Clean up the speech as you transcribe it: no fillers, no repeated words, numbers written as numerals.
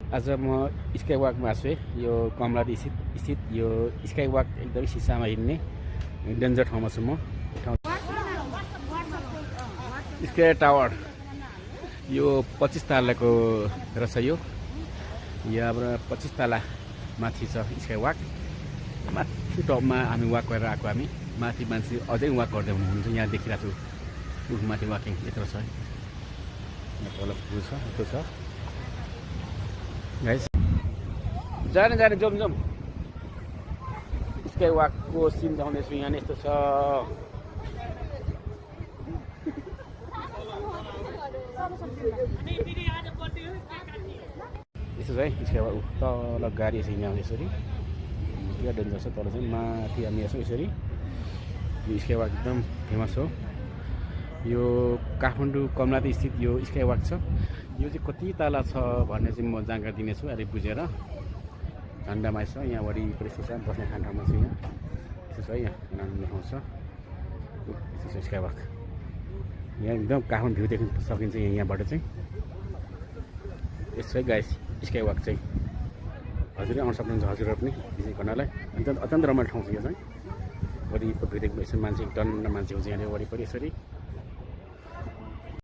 आज म स्काई वकमा छु है। यो कमलादी स्थित यो स्काई वक एकदमै सिसामा हिँड्ने डेन्जर ठाउँमा छु म। स्काई टावर यो 25 तलाको रहेछ। यो यहाँबाट 25 तला माथि छ स्काई वक। माथि टपमा हामी वक गरेर आएको। हामी माथि मान्छे अझै वक गर्दै हुनुहुन्छ। यहाँ देखिरहेको छु माथि वाकिङ यत्रो छ। यहाँ तल पुल छ, यत्रो छ गाइस। जाने जाउँ स्काई वकको सिन देखाउँदैछु। यहाँ यस्तो छ। यस्तो छ है स्काई वक। तल गाडी छ यहाँ यसरी क्या डेन्जर छ। तल चाहिँ माथि हामी हेर्छौँ यसरी। यो स्काई वक एकदम फेमस हो। यो काठमाडौँ कमलादी स्थित यो स्काई वक छ। यो चाहिँ कति तला छ भन्ने चाहिँ म जानकारी दिनेछु अहिले बुझेर। झन्डामा छ यहाँ वरिपरि छ बस्ने खाने ठाउँमा छ। यहाँ यस्तो छ है। यहाँ नाम ठाउँ छ। यस्तो छ स्काई वक। यहाँ एकदम काठमाडौँ भ्यू देख्न सकिन्छ यहाँबाट चाहिँ। यस्तो है गाइस स्काई वक चाहिँ। हजुरले आउन सक्नुहुन्छ हजुरहरू पनि भिजिट गर्नलाई। अत्यन्त रमाइलो ठाउँ छ यो चाहिँ। वरिपरि भ्यू देख्नु यसो मान्छे टन्न मान्छे हुन्छ यहाँनिर वरिपरि यसरी।